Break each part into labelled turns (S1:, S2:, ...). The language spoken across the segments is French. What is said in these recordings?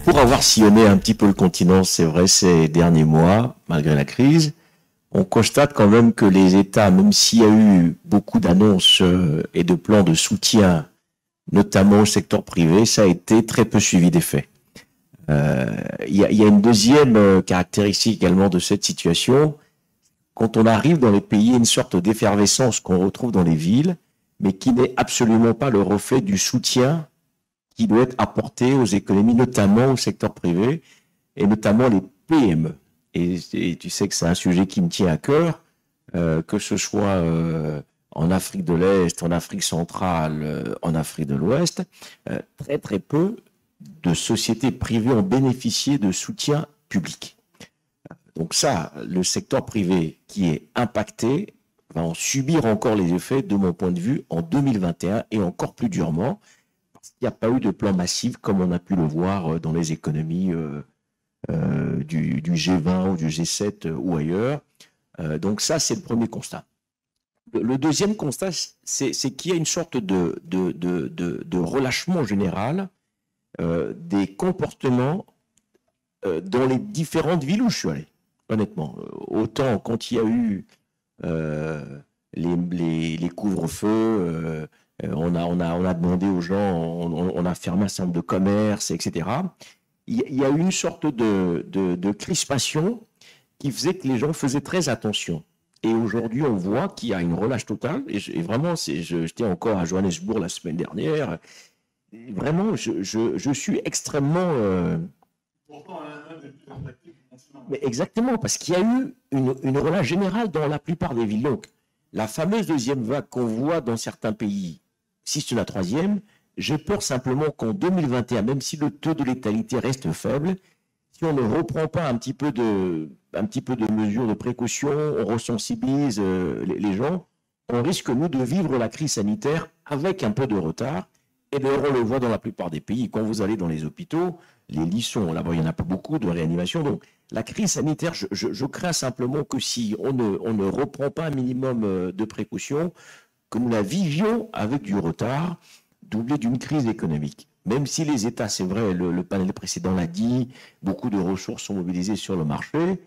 S1: Pour avoir sillonné un petit peu le continent, c'est vrai, ces derniers mois, malgré la crise, on constate quand même que les États, même s'il y a eu beaucoup d'annonces et de plans de soutien, notamment au secteur privé, ça a été très peu suivi des faits. Il y a une deuxième caractéristique également de cette situation. Quand on arrive dans les pays, il y a une sorte d'effervescence qu'on retrouve dans les villes, mais qui n'est absolument pas le reflet du soutien qui doit être apporté aux économies, notamment au secteur privé, et notamment les PME. Et tu sais que c'est un sujet qui me tient à cœur, que ce soit en Afrique de l'Est, en Afrique centrale, en Afrique de l'Ouest, très très peu de sociétés privées ont bénéficié de soutien public. Donc ça, le secteur privé qui est impacté va en subir encore les effets, de mon point de vue, en 2021 et encore plus durement, parce qu'il n'y a pas eu de plan massif comme on a pu le voir dans les économies du G20 ou du G7 ou ailleurs. Donc ça, c'est le premier constat. Le deuxième constat, c'est qu'il y a une sorte de relâchement général des comportements dans les différentes villes où je suis allé, honnêtement. Autant quand il y a eu les couvre-feux, on a demandé aux gens, on a fermé un certain nombre de commerces, etc. Il y a eu une sorte de crispation qui faisait que les gens faisaient très attention. Et aujourd'hui, on voit qu'il y a une relâche totale. Et vraiment, j'étais encore à Johannesburg la semaine dernière. Et vraiment, je suis extrêmement... Mais exactement, parce qu'il y a eu une relâche générale dans la plupart des villes. Donc, la fameuse deuxième vague qu'on voit dans certains pays, si c'est la troisième, j'ai peur simplement qu'en 2021, même si le taux de létalité reste faible, si on ne reprend pas un petit peu de mesures de précaution, on resensibilise les gens, on risque, nous, de vivre la crise sanitaire avec un peu de retard. Et d'ailleurs, on le voit dans la plupart des pays. Quand vous allez dans les hôpitaux, les lits sont là-bas, il n'y en a pas beaucoup de réanimation. Donc, la crise sanitaire, je crains simplement que si on ne reprend pas un minimum de précaution, que nous la vivions avec du retard, doublé d'une crise économique. Même si les États, c'est vrai, le panel précédent l'a dit, beaucoup de ressources sont mobilisées sur le marché,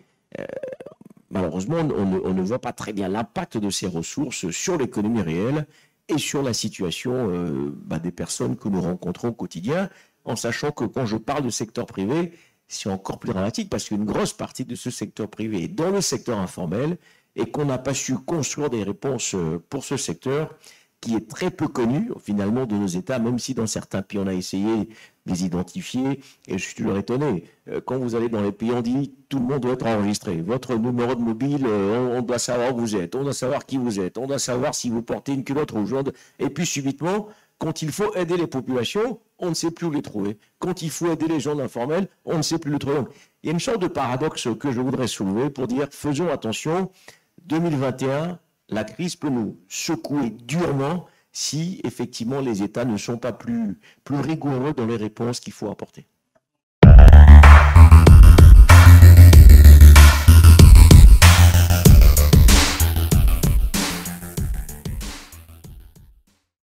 S1: malheureusement, on ne voit pas très bien l'impact de ces ressources sur l'économie réelle et sur la situation des personnes que nous rencontrons au quotidien, en sachant que quand je parle de secteur privé, c'est encore plus dramatique parce qu'une grosse partie de ce secteur privé est dans le secteur informel et qu'on n'a pas su construire des réponses pour ce secteur qui est très peu connu finalement de nos États, même si dans certains pays on a essayé de les identifier. Et je suis toujours étonné. Quand vous allez dans les pays, on dit tout le monde doit être enregistré. Votre numéro de mobile, on doit savoir où vous êtes, on doit savoir qui vous êtes, on doit savoir si vous portez une culotte rouge. Et puis subitement, quand il faut aider les populations, on ne sait plus où les trouver. Quand il faut aider les gens informels, on ne sait plus les trouver. Donc, il y a une sorte de paradoxe que je voudrais soulever pour dire faisons attention. 2021, la crise peut nous secouer durement si effectivement les États ne sont pas plus rigoureux dans les réponses qu'il faut apporter.